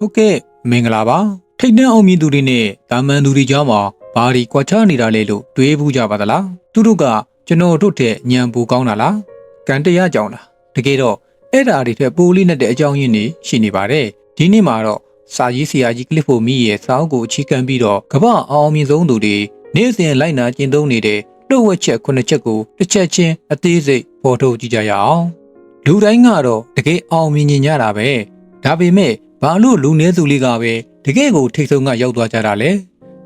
ဟုတ်ကဲ့မင်္ဂလာပါထိတ်တန့်အောင်မြင်သူတွေနဲ့တာမန်သူတွေကြားမှာဘာတွေကွာခြားနေတာလဲလို့တွေးဘူးကြပါသလားသူတို့ကကျွန်တော်တို့တဲ့ညံပူကောင်းတာလားကံတရားကြောင်လားတကယ်တော့အဲ့ဓာတွေထက်ပိုလေးနဲ့တဲ့အကြောင်းရင်းတွေရှိနေပါတယ်ဒီနေ့မှာတော့စာရေးဆရာကြီးကလစ်ဖို့မီရဲ့စာအုပ်ကိုအခြေခံပြီးတော့ကမ္ဘာအောင်မြင်ဆုံးသူတွေနေ့စဉ်လိုက်နာကျင့်သုံးနေတဲ့လှုပ်ဝက်ချက်9ချက်ကိုတစ်ချက်ချင်းအသေးစိတ်ဖော်ထုတ်ကြည့်ကြရအောင်လူတိုင်းကတော့တကယ်အောင်မြင်ကြတာပဲဒါပေမဲ့ဘာလို့လူနည်းစုလေးကပဲတကယ်ကိုထိတ်ဆုံးကရောက်သွားကြတာလဲ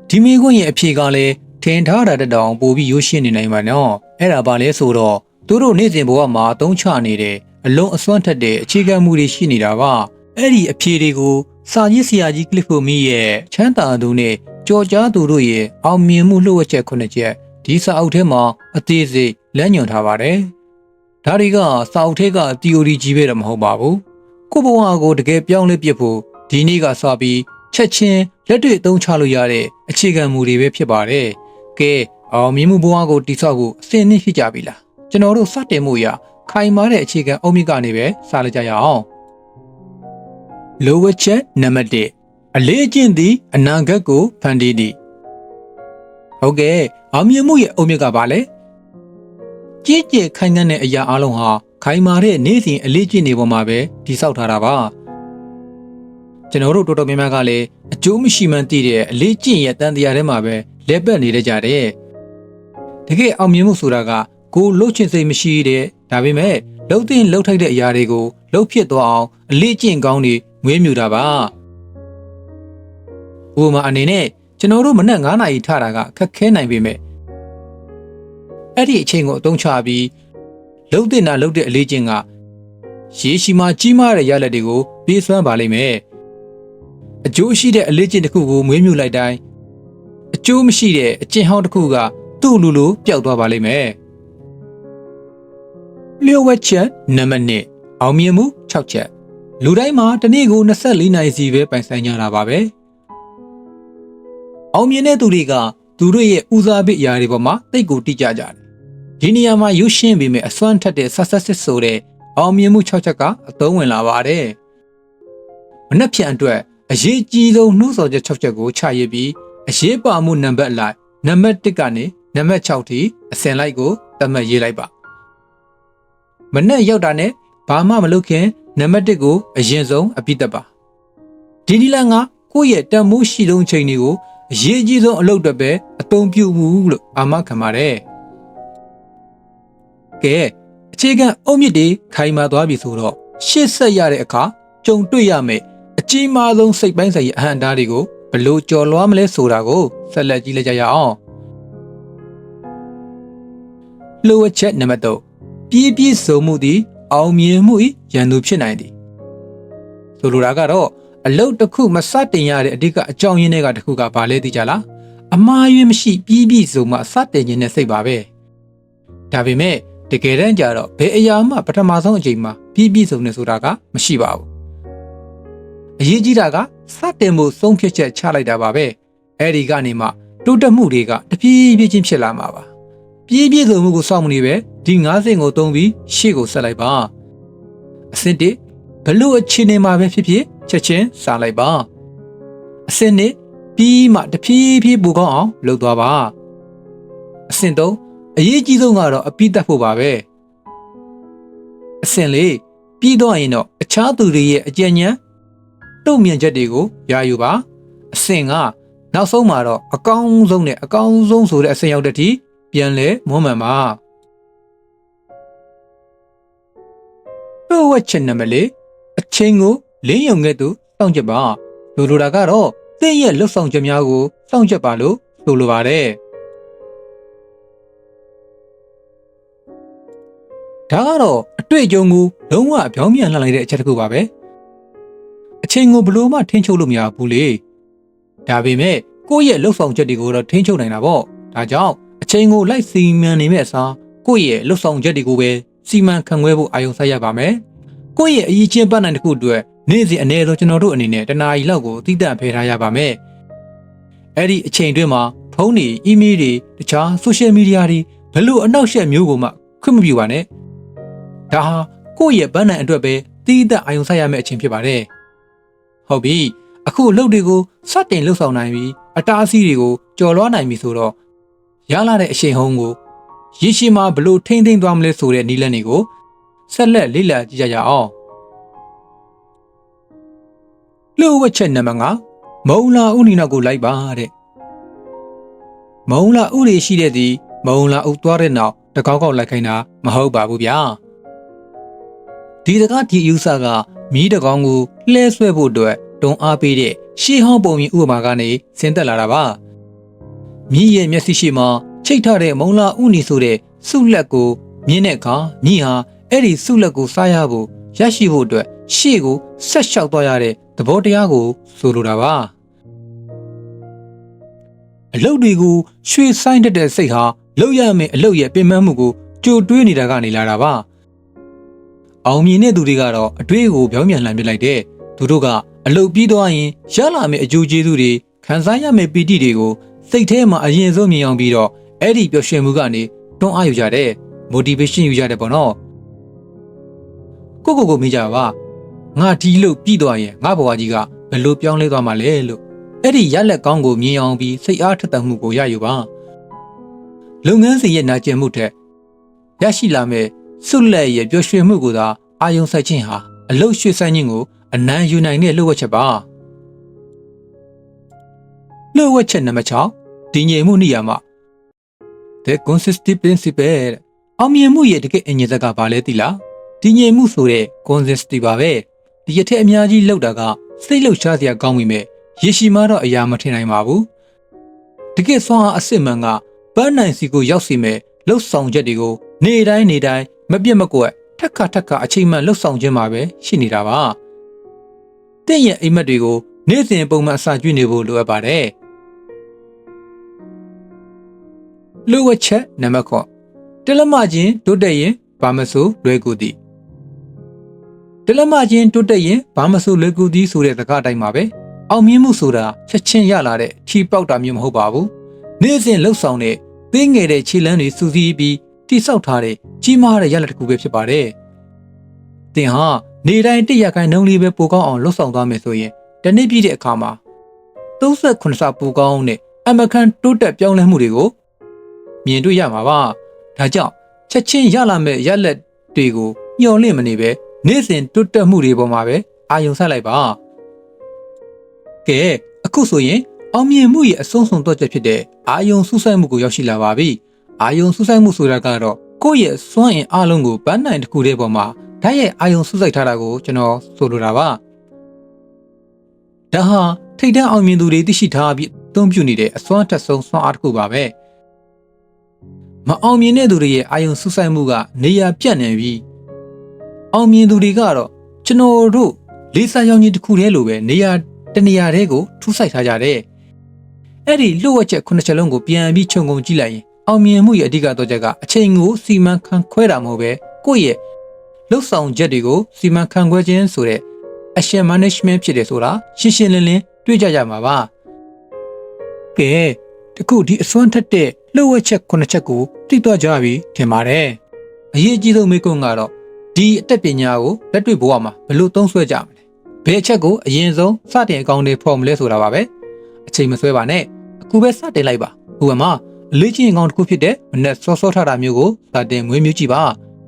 ဒီမိခွန်းရဲ့အဖြေကလည်းထင်ထားတာတောင်ပိုပြီးရိုးရှင်းနေနိုင်မှာနော်အဲ့ဒါဘာလဲဆိုတော့သူတို့နေ့စဉ်ဘဝမှာအသုံးချနေတဲ့အလုံးအစွမ်းထက်တဲ့အခြေခံမှုတွေရှိနေတာပါအဲ့ဒီအဖြေတွေကိုစာရေးဆရာကြီးကလစ်ဖို့မီရဲ့ချမ်းသာသူနဲ့ကြော်ကြားသူတို့ရဲ့အောင်မြင်မှုလှုပ်ဝက်ချက်9ချက်ဒီစာအုပ်ထဲမှာအသေးစိတ်လမ်းညွှန်ထားပါတယ်ဒါတွေကစာအုပ်ထဲက theory ကြီးပဲတော့မဟုတ်ပါဘူးကိုဘဝကိုတကယ်ပြောင်းလဲပြဖို့ဒီနေ့ကစပြီးချက်ချင်းလက်တွေ့အသုံးချလို့ရတဲ့အခြေခံမူတွေပဲဖြစ်ပါတယ်ကဲအောင်မြင်မှုဘဝကိုတိဆောက်ဖို့အစဉ်အသင့်ရှိကြပြီလားကျွန်တော်တို့စတင်မှုရခိုင်မာတဲ့အခြေခံအုတ်မြစ်ကနေပဲစလိုက်ကြရအောင်လိုဝက်ချက်နံပါတ်1အလေးအကျင့်သည်အနာဂတ်ကိုဖန်တီးသည်ဟုတ်ကဲ့အောင်မြင်မှုရဲ့အုတ်မြစ်ကဘာလဲကြည်ကြဲခိုင်ခံ့တဲ့အရာအလုံးဟာခိုင်မာတဲ့နေ့စဉ်အလေးကျင့်နေပေါ်မှာပဲတိဆောက်ထားတာပါကျွန်တော်တို့တော်တော်များများကလည်းအကျိုးမရှိမှန်းသိတဲ့အလေးကျင့်ရဲ့တန်တရားထဲမှာပဲလက်ပတ်နေကြတဲ့တကယ်အောင်မြင်မှုဆိုတာကကိုလှုပ်ချင်စိတ်မရှိတဲ့ဒါပေမဲ့လှုပ်တင်လှုပ်ထိုက်တဲ့အရာတွေကိုလှုပ်ဖြစ်သွားအောင်အလေးကျင့်ကောင်းတွေငွေးမြူတာပါဥပမာအနေနဲ့ကျွန်တော်တို့မနက်9 နာရီထတာကခက်ခဲနိုင်ပေမဲ့အဲ့ဒီအချိန်ကိုအသုံးချပြီးလှုပ်တင်တာလှုပ်တဲ့အလေးကျင့်ကရေရှည်မှာကြီးမားတဲ့ရလဒ်တွေကိုပေးစွမ်းပါလိမ့်မယ်အကျိုးရှိတဲ့အလေးကျင့်တစ်ခုကိုမွေးမြူလိုက်တိုင်းအကျိုးမရှိတဲ့အကျင့်ဟောင်းတစ်ခုကသူ့လူလိုပျောက်သွားပါလိမ့်မယ်လျှို့ဝှက်ချက်နံပါတ်1အောင်မြင်မှု6ချက်လူတိုင်းမှာတစ်နေ့ကို24နာရီစီပဲပိုင်ဆိုင်ကြတာပါပဲအောင်မြင်တဲ့သူတွေကသူတို့ရဲ့ဦးစားပေးအရာတွေပေါ်မှာတိတ်ကိုတိကျကြတယ်ဒီနေရာမှာရုပ်ရှင်းပေမဲ့အစွမ်းထက်တဲ့ဆက်ဆက်စစ်ဆိုတဲ့အောင်မြင်မှု6ချက်ကအသုံးဝင်လာပါတယ်မနှက်ဖြန်အတွက်အရေးကြီးဆုံးနှိုးဆော်ချက်6ချက်ကိုချရပြီးအရေးပါမှုနံပါတ်အလိုက်နံပါတ်1ကနေနံပါတ်6ထိအစဉ်လိုက်ကိုသတ်မှတ်ရေးလိုက်ပါမနှက်ရောက်တာနဲ့ဘာမှမလုပ်ခင်နံပါတ်1ကိုအရင်ဆုံးအပြည့်တက်ပါဒီနီလာကကိုယ့်ရဲ့တန်မိုးရှိလုံးချိန်တွေကိုအရေးကြီးဆုံးအလုပ်တွေပဲအသုံးပြုမှုလို့အာမခံပါတယ်ကဲအခြေခံအုတ်မြစ်တွေခိုင်မာသွားပြီဆိုတော့ရှေ့ဆက်ရတဲ့အခါကြုံတွေ့ရမယ့်အကြီးမားဆုံးစိတ်ပိုင်းဆိုင်ရာအဟန့်အတားတွေကိုဘယ်လိုကျော်လွှားမလဲဆိုတာကိုဆက်လက်ကြည့်လိုက်ကြရအောင်လှုပ်ဝက်ချက်နံပါတ်3ပြည့်စုံမှုသည်အောင်မြင်မှု၏ရန်သူဖြစ်နိုင်သည်ဆိုလိုတာကတော့အလုပ်တစ်ခုမစတင်ရတဲ့အဓိကအကြောင်းရင်းတွေကတစ်ခုကဘာလဲသိကြလားအမှားယွင်းမရှိပြည့်စုံမှစတင်ခြင်းနဲ့စိတ်ပါပဲဒါပေမဲ့တကယ်တမ်းကျတော့ဘယ်အရာမှပထမဆုံးအချိန်မှာပြည့်စုံနေဆိုတာကမရှိပါဘူးအရေးကြီးတာကစတင်မှုဆုံးဖြတ်ချက်ချလိုက်တာပါပဲအဲ့ဒီကနေမှတိုးတက်မှုတွေကတပြေးပြေးချင်းဖြစ်လာမှာပါပြည့်စုံမှုကိုစောင့်မနေပဲဒီ9စင်ကိုသုံးပြီးရှေ့ကိုဆက်လိုက်ပါအဆင့်1ဘလို့အခြေအနေမှာပဲဖြစ်ဖြစ်ချက်ချင်းစားလိုက်ပါအဆင့်2ပြီးမှတဖြည်းဖြည်းပူကောင်းအောင်လုပ်သွားပါအဆင့်3အရေးကြီးဆုံးကတော့အပြီးတတ်ဖို့ပါပဲအဆင့်4ပြီးတော့ရင်တော့အခြားသူတွေရဲ့အကြံဉာဏ်တုံ့ပြန်ချက်တွေကိုရယူပါအဆင့်5နောက်ဆုံးမှာတော့အကောင်းဆုံးနဲ့အကောင်းဆုံးဆိုတဲ့အဆင့်ရောက်တဲ့ထိပြန်လဲမွမ်းမံပါလှုပ်ဝက်ချက်နံပါတ်4အချိန်ကိုလင်းယုံခဲ့သူစောင့်ကြပါလိုတာကတော့သင်ရဲ့လှုပ်ဆောင်ချက်များကိုစောင့်ကြပါလို့ဆိုလိုပါတယ်ဒါကတော့အတွေ့အကြုံကိုလုံးဝပြောင်းပြန်လှန်လိုက်တဲ့အချက်တစ်ခုပါပဲအချိန်ကိုဘယ်လိုမှထိန်းချုပ်လို့မရဘူးလေဒါပေမဲ့ကိုယ့်ရဲ့လှုပ်ဆောင်ချက်တွေကိုတော့ထိန်းချုပ်နိုင်တာပေါ့ဒါကြောင့်အချိန်ကိုလိုက်စီမံနေမဲ့အစားကိုယ့်ရဲ့လှုပ်ဆောင်ချက်တွေကိုပဲစီမံခန့်ခွဲဖို့အာရုံစိုက်ရပါမယ်ကိုယ့်ရဲ့အရေးချင်းပတ်နိုင်တစ်ခုအတွက်နေ့စဉ်အနည်းဆုံးကျွန်တော်တို့အနေနဲ့တနားရီလောက်ကိုတိကျဖယ်ထားရပါမယ်အဲ့ဒီအချိန်တွင်းမှာဖုန်းတွေအီးမေးလ်တွေတခြားဆိုရှယ်မီဒီယာတွေဘယ်လိုအနောက်ရှက်မျိုးကိုမှခွင့်မပြုပါနဲ့ဒါဟာကိုယ့်ရဲ့ပတ်နိုင်အတွက်ပဲတိကျအာရုံစိုက်ရမယ့်အချိန်ဖြစ်ပါတယ်ဟုတ်ပြီ အခုအလုပ်တွေကိုစတင်လှုပ်ဆောင်နိုင်ပြီးအတားအဆီးတွေကိုကျော်လွှားနိုင်ပြီဆိုတော့ရလာတဲ့အရှိန်ဟုန်ကိုရေရှည်မှာဘလို့ထိမ့်သိမ့်သွားမလဲဆိုတဲ့နည်းလမ်းတွေကိုဆက်လက်လေ့လာကြည့်ကြရအောင်လှုပ်ဝက်ချက်နံပါတ်5မုံလာဥနီနောက်ကိုလိုက်ပါတဲ့မုံလာဥတွေရှိတဲ့သည်မုံလာဥသွားတဲ့နောက်တကောက်ကောက်လိုက်ခိုင်းတာမဟုတ်ပါဘူးဗျာဒီတကားဒီယူဆကမီးတကောင်ကိုလှဲဆွဲဖို့အတွက်တွန်းအားပေးတဲ့ရှေးဟောင်းပုံမြင်ဥပမာကနေဆင်းသက်လာတာပါမီးရဲ့မျက်စိရှိမှချိတ်ထားတဲ့မုံလာဥနီဆိုတဲ့စုလက်ကိုမြင်တဲ့အခါမီးဟာအဲ့ဒီစုလက်ကိုစားရဖို့ရရှိဖို့အတွက်ရှေ့ကိုဆက်လျှောက်သွားရတဲ့သဘောတရားကိုဆိုလိုတာပါအလုတ်တွေကိုရွှေဆိုင်တဲ့စိတ်ဟာလောက်ရမယ့်အလုတ်ရဲ့ပင်ပန်းမှုကိုကြိုတွေးနေတာကနေလာတာပါအောင်မြင်တဲ့သူတွေကတော့အတွေးကိုပြောင်းပြန်လှန်ပစ်လိုက်တဲ့သူတို့ကအလုတ်ပြီးသွားရင်ရလာမယ့်အကျိုးကျေးဇူးတွေခံစားရမယ့်ပီတိတွေကိုစိတ်ထဲမှာအရင်ဆုံးမြင်အောင်ပြီးတော့အဲ့ဒီပျော်ရွှင်မှုကနေတွန်းအားယူကြတဲ့ motivation ယူကြတဲ့ပေါ့နော်ကိုမိကြပါငါဒီလို့ပြီးသွားရင်ငါဘဝကြီးကဘယ်လိုပြောင်းလဲသွားမှာလဲလို့အဲ့ဒီရက်လက်ကောင်းကိုမြင်အောင်ပြီးစိတ်အားထက်သန်မှုကိုရယူပါလုပ်ငန်းစဉ်ရဲ့နာကျင်မှုထက်ရရှိလာမယ့်စွလက်ရဲ့ပျော်ရွှင်မှုကိုသာအာယုံစိုက်ခြင်းဟာအလုတ်ရွှေ့ဆိုင်ခြင်းကိုအနံယူနိုင်တဲ့လှုပ်ဝက်ချက်ပါလှုပ်ဝက်ချက်နံပါတ်6တည်ငြိမ်မှုနေရာမှာ The consistency principle အောင်မြင်မှုရဲ့တကယ်အငြင်းသက်ကဘာလဲသိလားတည်ငြိမ်မှုဆိုတဲ့ consistency ပါပဲဒီရထက်အများကြီးလောက်တာကစိတ်လှုပ်ရှားစရာကောင်းပြီမဲ့ရေရှည်မှတော့အရာမထင်နိုင်ပါဘူးတကယ်ဆွမ်းအားအစစ်မှန်ကပန်းနိုင်စီကိုရောက်စီမဲ့လှုပ်ဆောင်ချက်တွေကိုနေတိုင်းမပြတ်မကွက်ထက်ခါအချိန်မှန်လှုပ်ဆောင်ခြင်းမှာပဲရှိနေတာပါတင့်ရဲ့အိမ်မက်တွေကိုနေ့စဉ်ပုံမှန်အစာကျွေးနေဖို့လိုအပ်ပါတယ်လှုပ်ဝက်ချက်နံပါတ်9တလက်မချင်းတိုးတက်ရင်ဘာမဆိုလွယ်ကူသည်တလက်မချင်းတိုးတက်ရင်ဘာမဆိုလွယ်ကူသည်ဆိုတဲ့စကားအတိုင်းပါပဲအောင်မြင်မှုဆိုတာချက်ချင်းရလာတဲ့ထီပေါက်တာမျိုးမဟုတ်ပါဘူးနေ့စဉ်လှုပ်ဆောင်တဲ့သိငယ်တဲ့ခြေလမ်းတွေစူးစီးပြီးတိဆောက်ထားတဲ့ကြီးမားတဲ့ရလဒ်တစ်ခုပဲဖြစ်ပါတယ်သင်ဟာနေတိုင်း100ခန်းနှုံးလေးပဲပိုကောင်းအောင်လှုပ်ဆောင်သွားမယ်ဆိုရင်တနေ့ပြည့်တဲ့အခါမှာ38ဆပိုကောင်းတဲ့အမကန်တိုးတက်ပြောင်းလဲမှုတွေကိုမြင်တွေ့ရမှာပါဒါကြောင့်ချက်ချင်းရလာမယ့်ရလဒ်တွေကိုညှော်လင့်မနေပဲနေ့စဉ်တိုးတက်မှုတွေပေါ်မှာပဲအာရုံစိုက်လိုက်ပါကဲအခုဆိုရင်အောင်မြင်မှုရဲ့အဆုံးစွန်တော့ချက်ဖြစ်တဲ့အာယုံစူးစိုက်မှုကိုရောက်ရှိလာပါပြီအာယုံစူးစိုက်မှုဆိုတာကတော့ကိုယ့်ရဲ့စွမ်းအင်အလုံးကိုပန်းနိုင်တစ်ခုတည်းပေါ်မှာဓာတ်ရဲ့အာယုံစူးစိုက်ထားတာကိုကျွန်တော်ဆိုလိုတာပါဒါဟာထိတ်တန့်အောင်မြင်သူတွေသိရှိထားပြီးအသုံးပြုနေတဲ့အစွမ်းထက်ဆုံးစွမ်းအားတစ်ခုပါပဲမအောင်မြင်တဲ့သူတွေရဲ့အာယုံစူးစိုက်မှုကနေရာပြတ်နေပြီးအောင်မြင်သူတွေကတော့ကျွန်တော်တို့လေးစားရောင်ကြီးတစ်ခုတည်းလိုပဲနေရာတနေရာတည်းကိုထူးစိုက်ထားကြတယ်အဲ့ဒီလှုပ်ဝက်ချက်9ချက်လုံးကိုပြန်ပြီးခြုံငုံကြည့်လိုက်ရင်အောင်မြင်မှုရဲ့အဓိကတော့ချက်ကအချိန်ကိုစီမံခန့်ခွဲတာမဟုတ်ပဲကိုယ့်ရဲ့လှုပ်ဆောင်ချက်တွေကိုစီမံခန့်ခွဲခြင်းဆိုတဲ့ action management ဖြစ်တယ်ဆိုတာရှင်းလင်းတွေ့ကြရမှာပါကဲတခုဒီအစွမ်းထက်တဲ့လှုပ်ဝက်ချက်9ချက်ကိုသိတော့ကြပြီထင်ပါတယ်အရေးအကြီးဆုံးမေးခွန်းကတော့ဒီအတတ်ပညာကိုလက်တွေ့ဘဝမှာဘယ်လိုသုံးစွဲကြမလဲဘယ်အချက်ကိုအရင်ဆုံးစတင်အကောင့်တွေဖော်မလဲဆိုတာပါပဲအချိန်မဆွဲပါနဲ့အခုပဲစတင်လိုက်ပါဥပမာအလေးချင်းအကောင့်တစ်ခုဖြစ်တဲ့မနဲ့စောထားတာမျိုးကိုစတင်မွေးမြူးကြည့်ပါ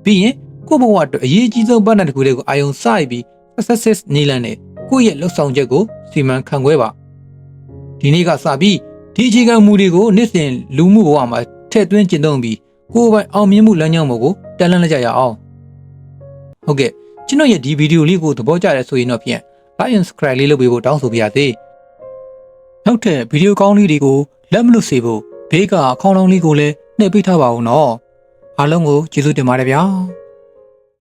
ပြီးရင်ကိုယ့်ဘဝအတွက်အရေးကြီးဆုံးပတ်သက်တစ်ခုတွေကိုအာယုံစိုက်ပြီး success နီလန်နဲ့ကိုယ့်ရဲ့လှုပ်ဆောင်ချက်ကိုစီမံခန့်ခွဲပါဒီနေ့ကစပြီးဒီအခြေခံမူတွေကိုနေ့စဉ်လူမှုဘဝမှာထည့်သွင်းကျင့်သုံးပြီးကိုယ်ပိုင်အောင်မြင်မှုလမ်းကြောင်းပေါ်ကိုတက်လှမ်းလိုက်ကြရအောင်ဟုတ်ကဲ့ကျွန်တော်ရဲ့ဒီဗီဒီယိုလေးကိုသဘောကျတယ်ဆိုရင်တော့ဖြင့် like and subscribe လေးလုပ်ပေးဖို့တောင်းဆိုပါရစေနောက်ထပ်ဗီဒီယိုကောင်းလေးတွေကိုလက်မလွတ်စေဖို့ဘေးကအခေါင်းလောင်းလေးကိုလည်းနှိပ်ပေးထားပါဦးနော်အားလုံးကိုကျေးဇူးတင်ပါတယ်ဗျာ